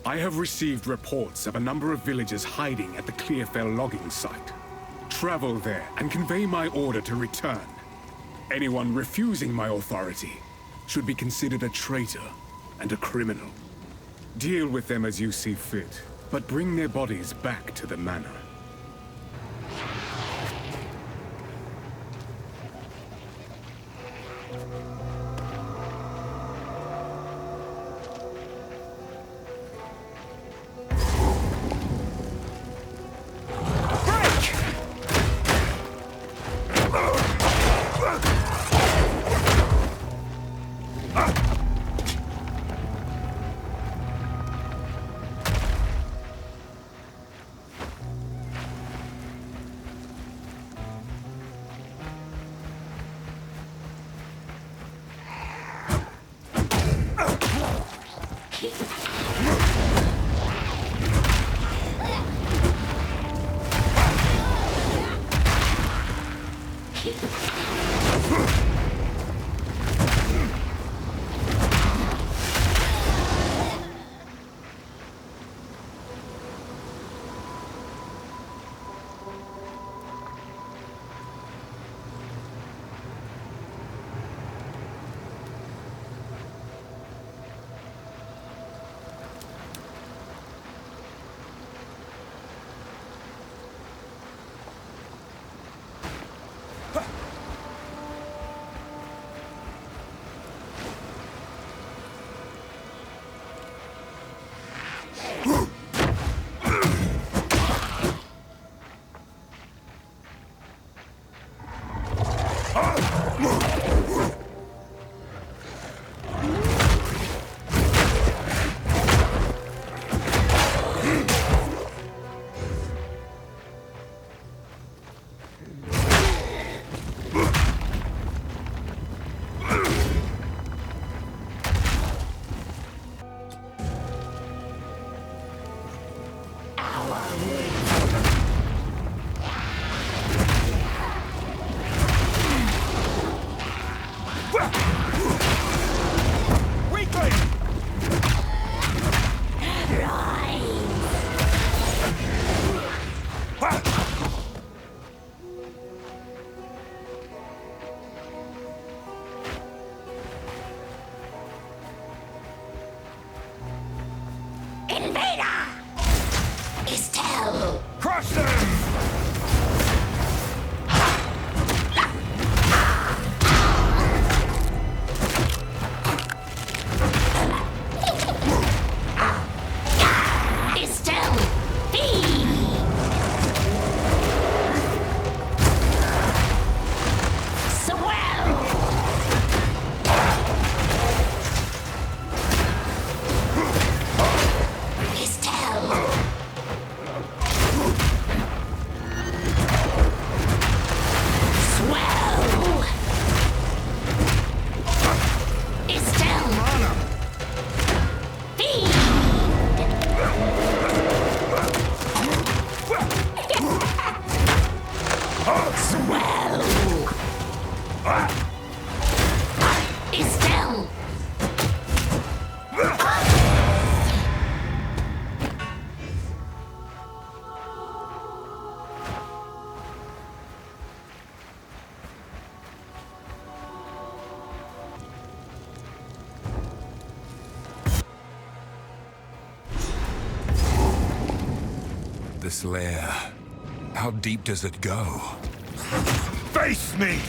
I have received reports of a number of villagers hiding at the Clearfell logging site. Travel there and convey my order to return. Anyone refusing my authority should be considered a traitor and a criminal. Deal with them as you see fit, but bring their bodies back to the manor. This lair, how deep does it go? Face me!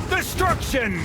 Destruction!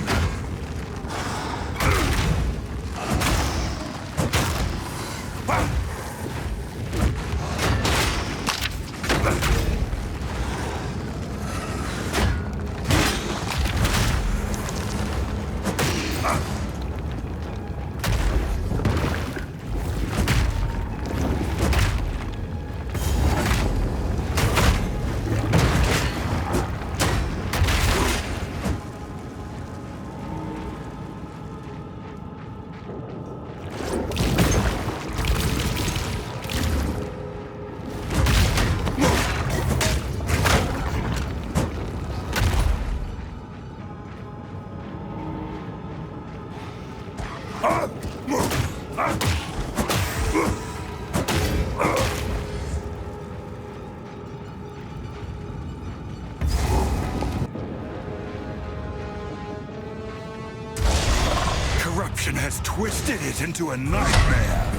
twisted it into a nightmare.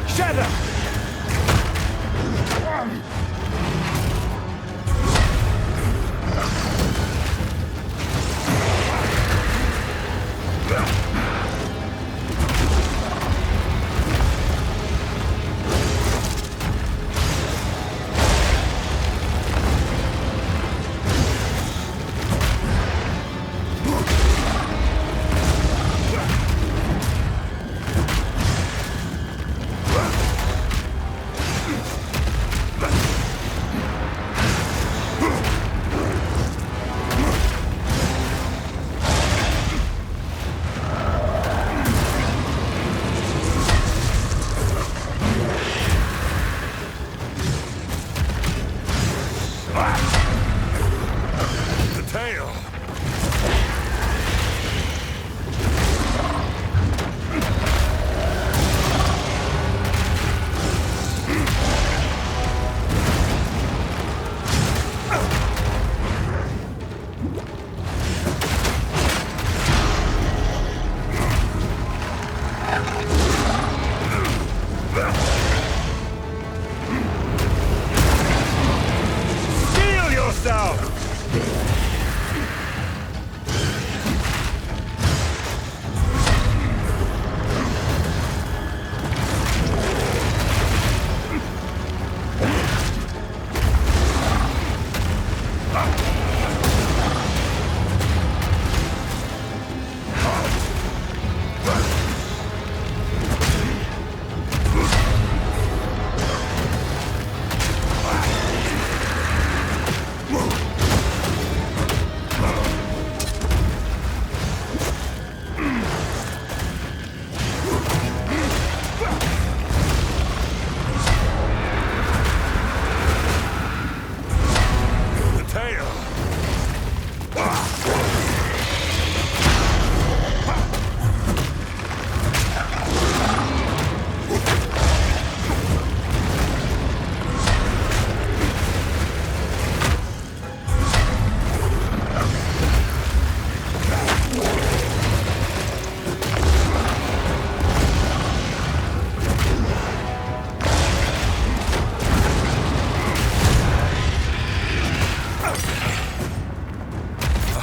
Shatter!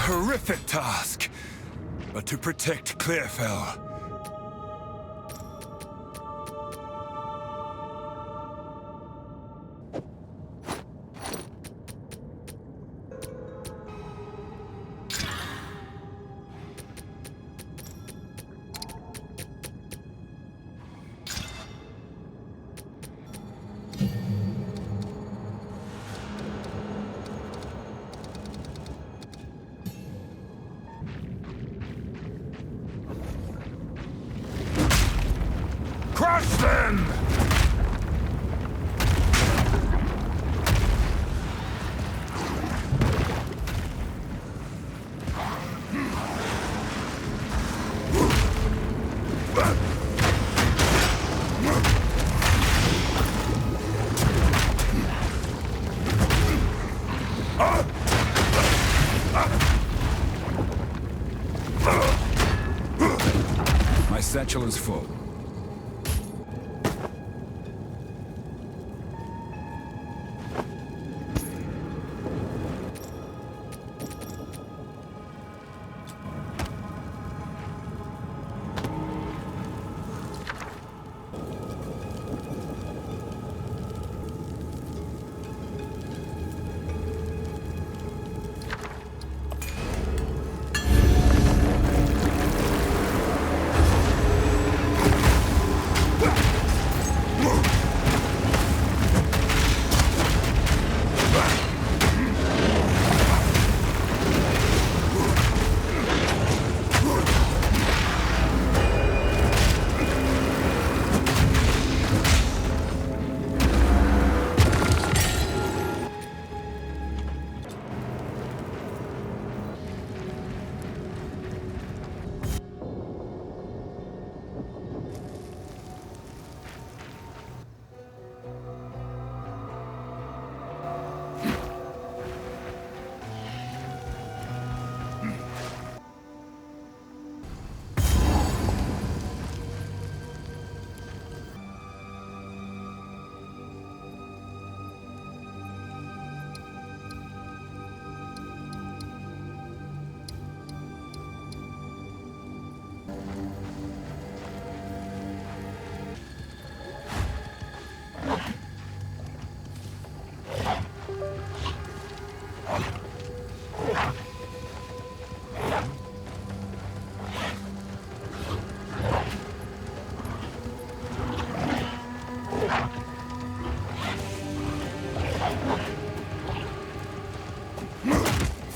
Horrific task, but to protect Clearfell. Crush them! My satchel is full.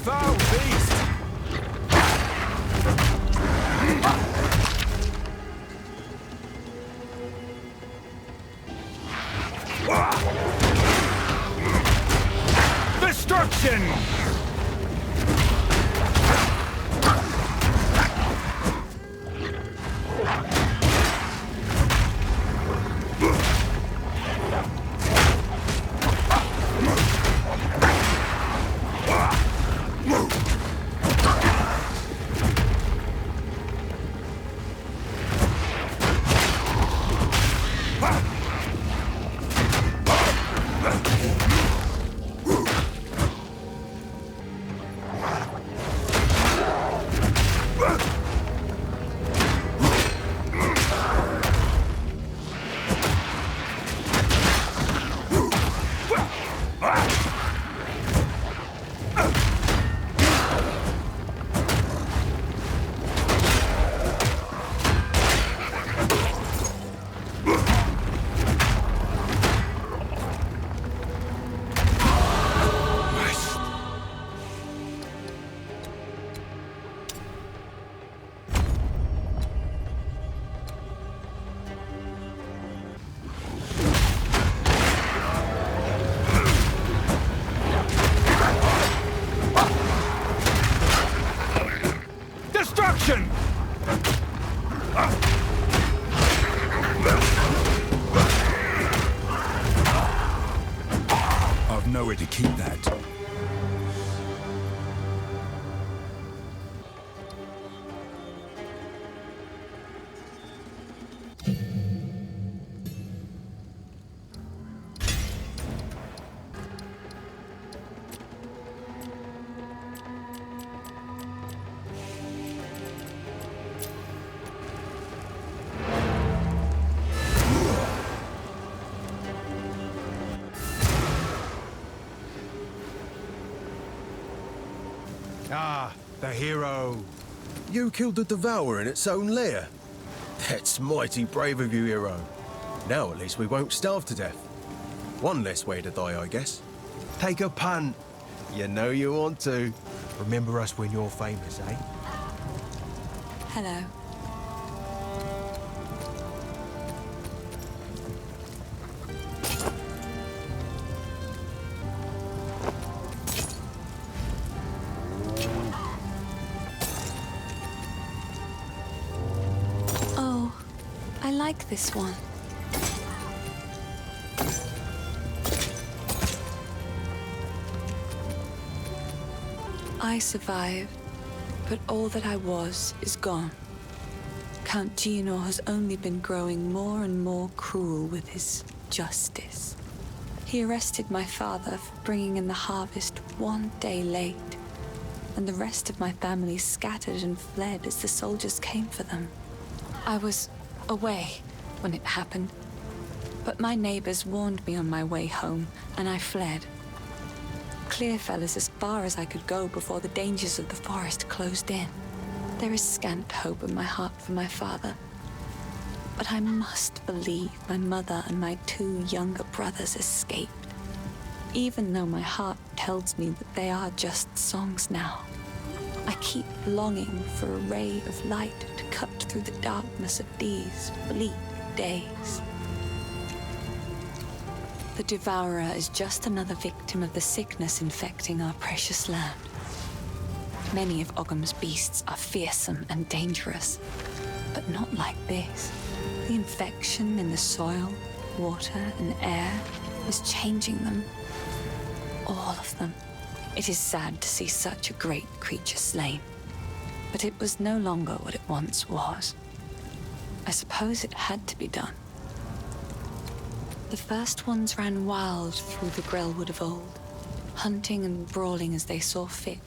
Foul beast! Destruction! Destruction! I've nowhere to keep that. Ah, the hero. You killed the Devourer in its own lair. That's mighty brave of you, hero. Now at least we won't starve to death. One less way to die, I guess. Take a punt. You know you want to. Remember us when you're famous, eh? Hello. Oh, I like this one. I survived, but all that I was is gone. Count Gianor has only been growing more and more cruel with his justice. He arrested my father for bringing in the harvest one day late, and the rest of my family scattered and fled as the soldiers came for them. I was away when it happened, but my neighbors warned me on my way home, and I fled. Clearfell is as far as I could go before the dangers of the forest closed in. There is scant hope in my heart for my father, but I must believe my mother and my two younger brothers escaped, even though my heart tells me that they are just songs now. I keep longing for a ray of light to cut through the darkness of these bleak days. The Devourer is just another victim of the sickness infecting our precious land. Many of Ogham's beasts are fearsome and dangerous, but not like this. The infection in the soil, water, and air is changing them. All of them. It is sad to see such a great creature slain, but it was no longer what it once was. I suppose it had to be done. The first ones ran wild through the Grellwood of old, hunting and brawling as they saw fit.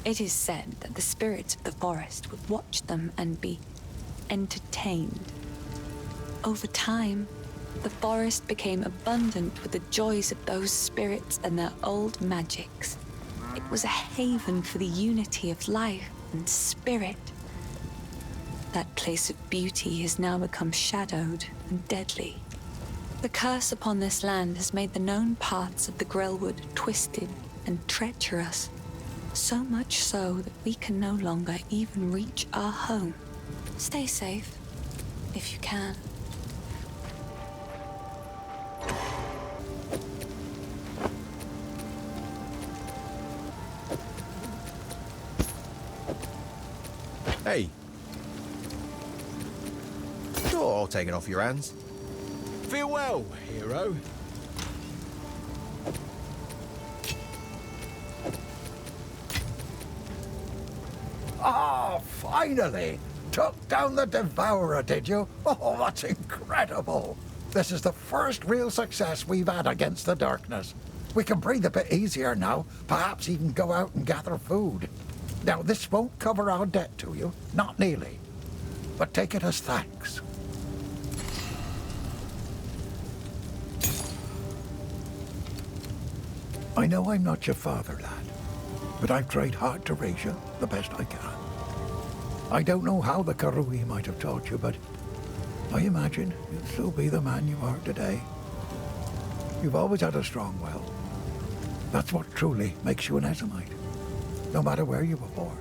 It is said that the spirits of the forest would watch them and be entertained. Over time, the forest became abundant with the joys of those spirits and their old magics. It was a haven for the unity of life and spirit. That place of beauty has now become shadowed and deadly. The curse upon this land has made the known paths of the Grellwood twisted and treacherous, so much so that we can no longer even reach our home. Stay safe, if you can. Hey. Sure, I'll take it off your hands. Farewell, hero. Ah, finally! Took down the Devourer, did you? Oh, that's incredible! This is the first real success we've had against the darkness. We can breathe a bit easier now, perhaps even go out and gather food. Now, this won't cover our debt to you, not nearly. But take it as thanks. I know I'm not your father, lad, but I've tried hard to raise you the best I can. I don't know how the Karui might have taught you, but I imagine you'll still be the man you are today. You've always had a strong will. That's what truly makes you an Esamite, no matter where you were born.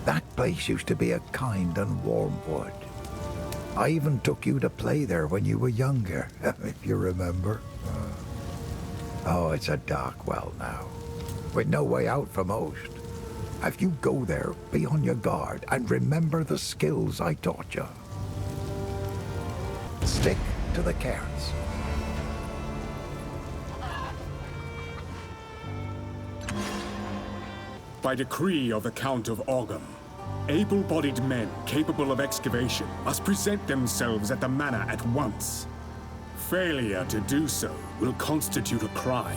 That place used to be a kind and warm wood. I even took you to play there when you were younger, if you remember. Oh, it's a dark well now, with no way out for most. If you go there, be on your guard and remember the skills I taught you. Stick to the cairns. By decree of the Count of Ogham, able-bodied men capable of excavation must present themselves at the manor at once. Failure to do so will constitute a crime.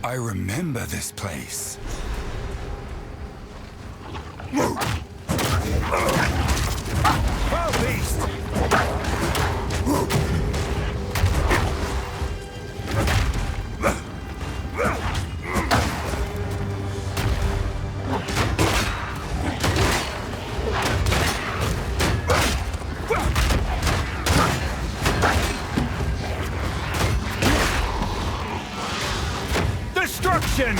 I remember this place. Wild beast! Destruction!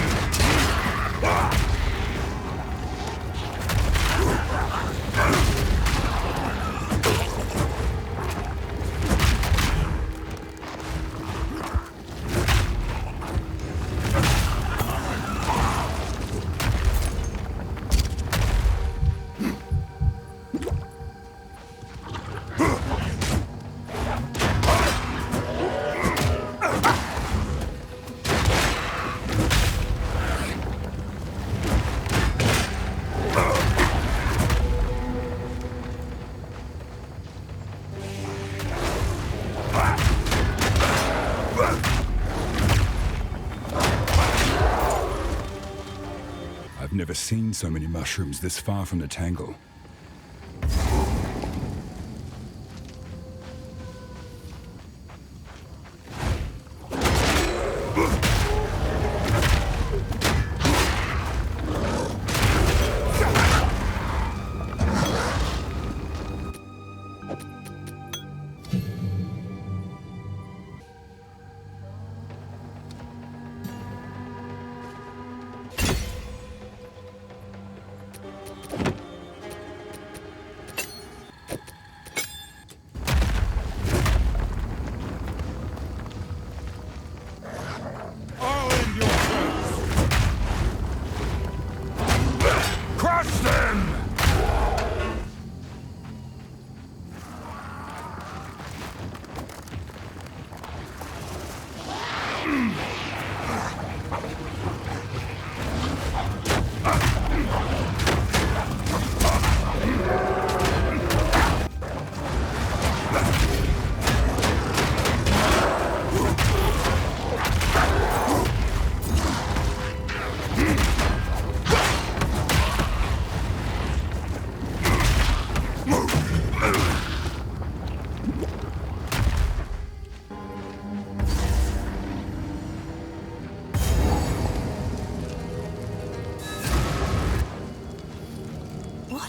I've never seen so many mushrooms this far from the tangle.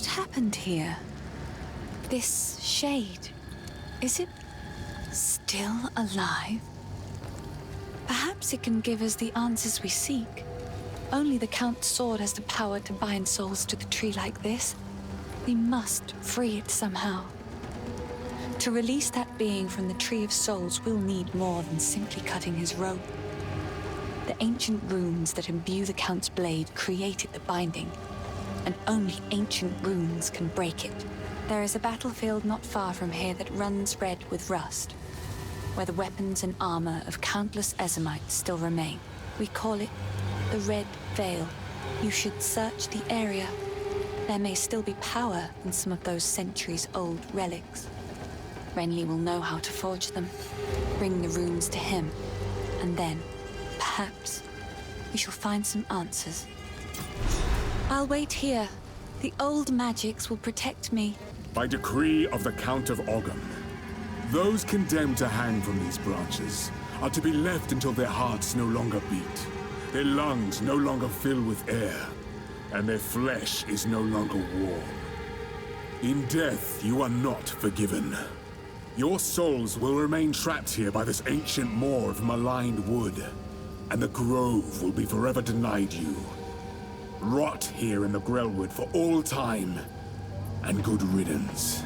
What happened here? This shade, is it still alive? Perhaps it can give us the answers we seek. Only the Count's sword has the power to bind souls to the tree like this. We must free it somehow. To release that being from the Tree of Souls, we'll need more than simply cutting his rope. The ancient runes that imbue the Count's blade created the binding, and only ancient runes can break it. There is a battlefield not far from here that runs red with rust, where the weapons and armor of countless Ezamites still remain. We call it the Red Veil. You should search the area. There may still be power in some of those centuries-old relics. Renly will know how to forge them. Bring the runes to him, and then, perhaps, we shall find some answers. I'll wait here. The old magics will protect me. By decree of the Count of Ogham, those condemned to hang from these branches are to be left until their hearts no longer beat, their lungs no longer fill with air, and their flesh is no longer warm. In death, you are not forgiven. Your souls will remain trapped here by this ancient moor of maligned wood, and the grove will be forever denied you. Rot here in the Grellwood for all time, and good riddance.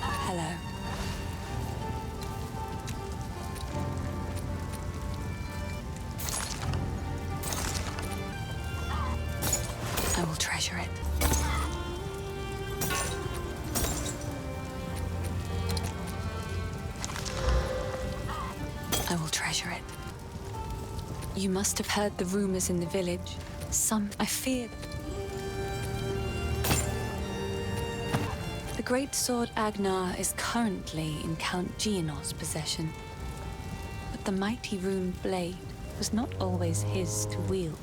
Hello. I will treasure it. I will treasure it. You must have heard the rumors in the village. I feared. The great sword Agnar is currently in Count Geonor's possession. But the mighty rune blade was not always his to wield.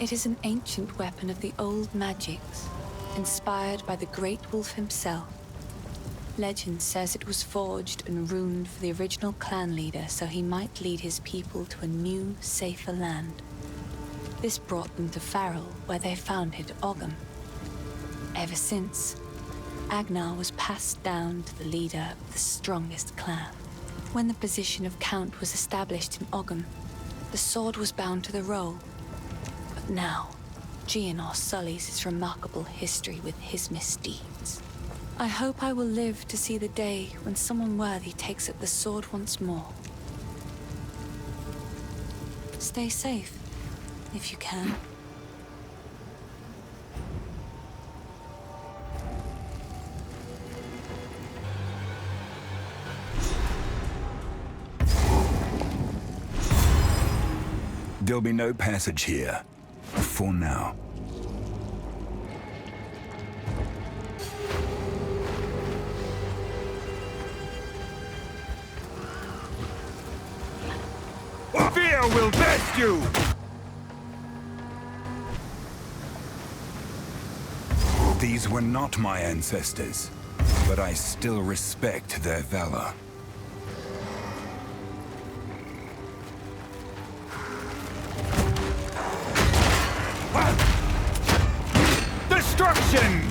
It is an ancient weapon of the old magics, inspired by the great wolf himself. Legend says it was forged and runed for the original clan leader so he might lead his people to a new, safer land. This brought them to Farrell, where they founded Ogham. Ever since, Agnar was passed down to the leader of the strongest clan. When the position of Count was established in Ogham, the sword was bound to the roll. But now, Geonor sullies his remarkable history with his misdeeds. I hope I will live to see the day when someone worthy takes up the sword once more. Stay safe, if you can. There'll be no passage here. For now. Fear will best you! These were not my ancestors, but I still respect their valor. Destruction!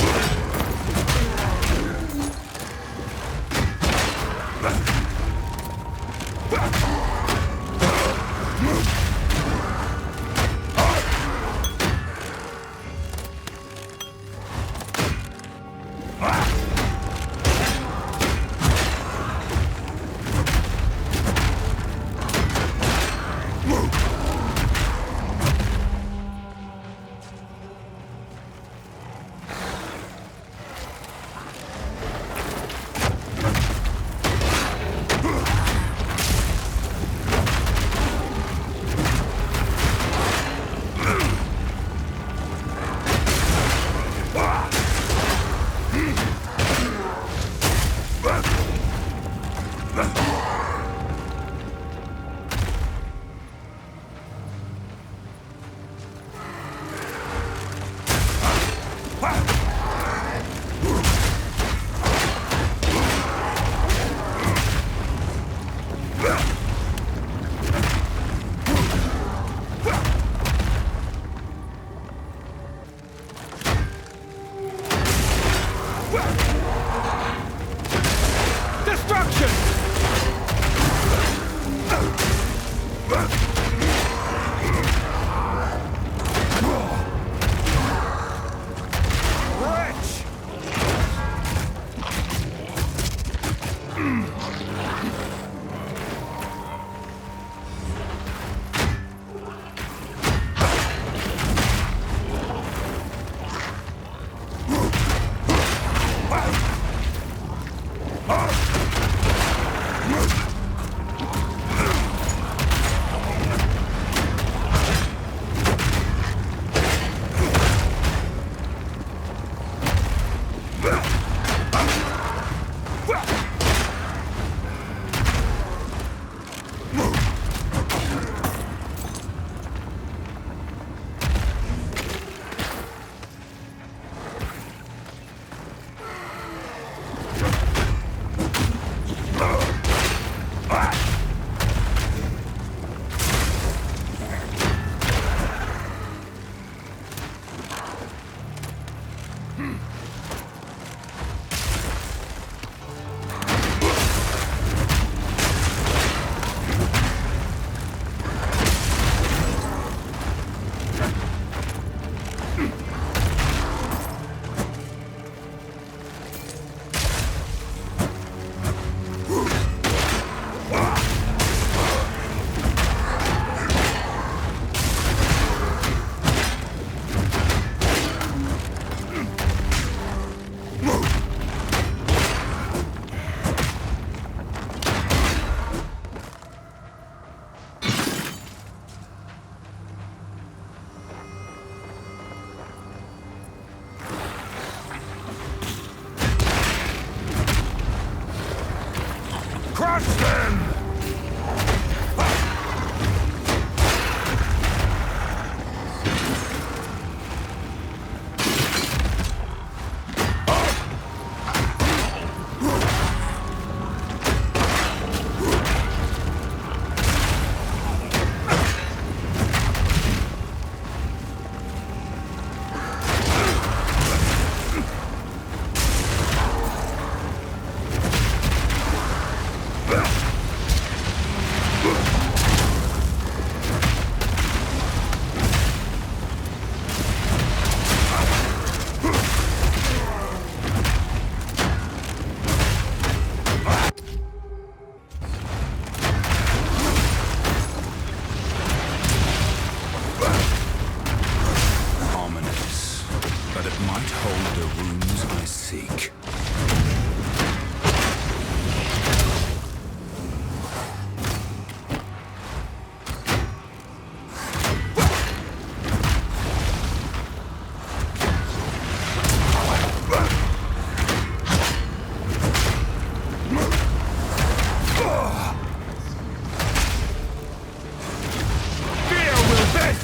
Crush them!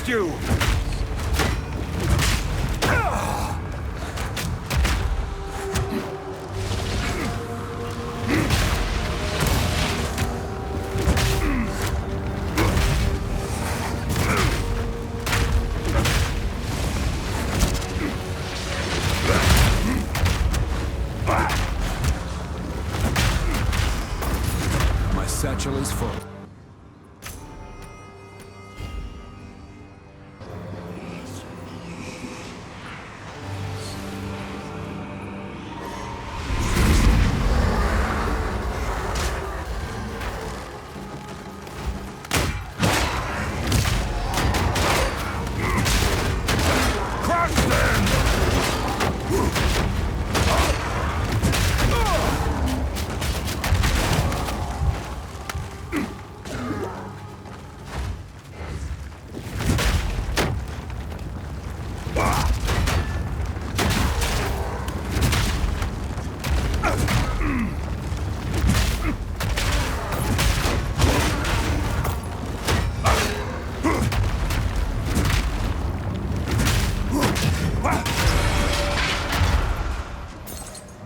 You! My satchel is full.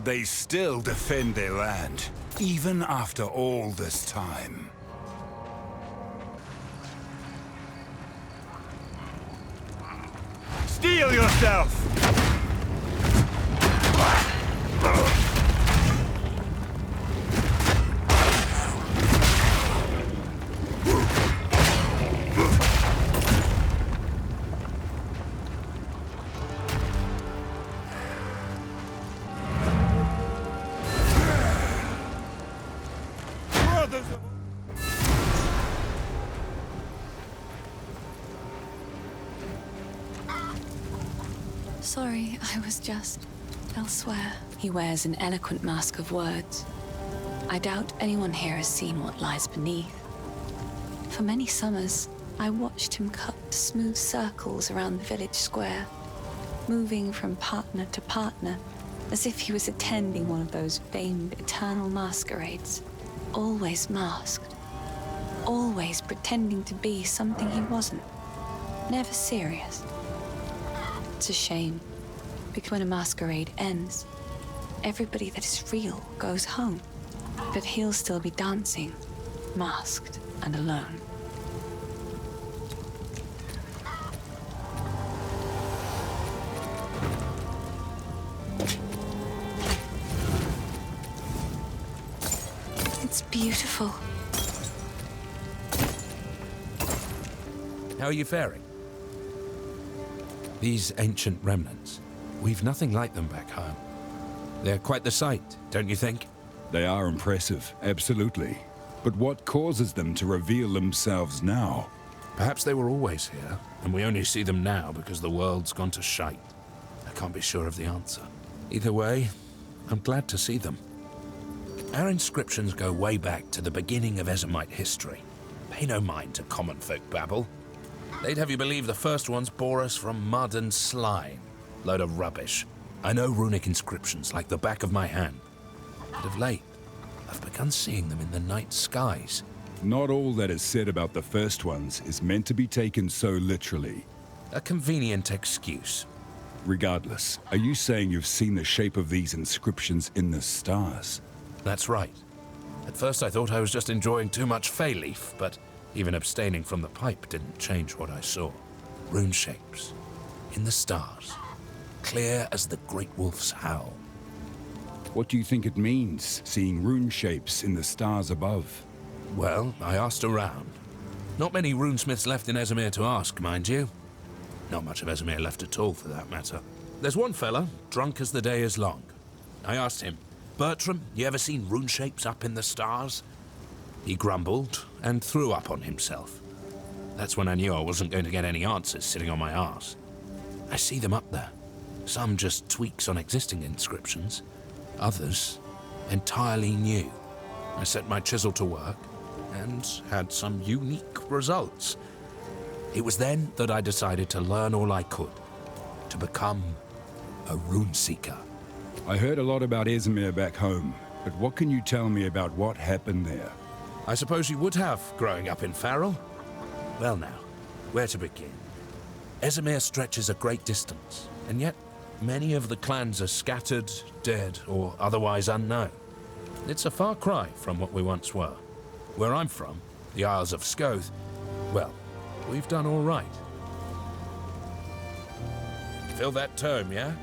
They still defend their land, even after all this time. Steel yourself! Sorry, I was just elsewhere. He wears an eloquent mask of words. I doubt anyone here has seen what lies beneath. For many summers, I watched him cut smooth circles around the village square, moving from partner to partner, as if he was attending one of those famed eternal masquerades. Always masked. Always pretending to be something he wasn't. Never serious. It's a shame, because when a masquerade ends, everybody that is real goes home. But he'll still be dancing, masked and alone. It's beautiful. How are you faring? These ancient remnants, we've nothing like them back home. They're quite the sight, don't you think? They are impressive, absolutely. But what causes them to reveal themselves now? Perhaps they were always here, and we only see them now because the world's gone to shite. I can't be sure of the answer. Either way, I'm glad to see them. Our inscriptions go way back to the beginning of Ezomite history. Pay no mind to common folk babble. They'd have you believe the first ones bore us from mud and slime. Load of rubbish. I know runic inscriptions like the back of my hand. But of late, I've begun seeing them in the night skies. Not all that is said about the first ones is meant to be taken so literally. A convenient excuse. Regardless, are you saying you've seen the shape of these inscriptions in the stars? That's right. At first I thought I was just enjoying too much fay leaf, but even abstaining from the pipe didn't change what I saw. Rune shapes. In the stars. Clear as the great wolf's howl. What do you think it means, seeing rune shapes in the stars above? Well, I asked around. Not many runesmiths left in Ezimir to ask, mind you. Not much of Ezimir left at all, for that matter. There's one fella, drunk as the day is long. I asked him, "Bertram, you ever seen rune shapes up in the stars?" He grumbled and threw up on himself. That's when I knew I wasn't going to get any answers sitting on my arse. I see them up there. Some just tweaks on existing inscriptions. Others, entirely new. I set my chisel to work and had some unique results. It was then that I decided to learn all I could, to become a rune seeker. I heard a lot about Ezimir back home, but what can you tell me about what happened there? I suppose you would have, growing up in Farrell? Well now, where to begin? Ezimir stretches a great distance, and yet many of the clans are scattered, dead, or otherwise unknown. It's a far cry from what we once were. Where I'm from, the Isles of Scoth, well, we've done all right. Fill that tome, yeah?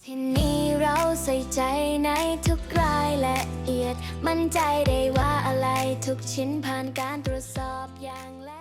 ที่นี่เราใส่ใจในทุกรายละเอียดมั่นใจได้ว่าอะไรทุกชิ้นผ่านการตรวจสอบอย่างละ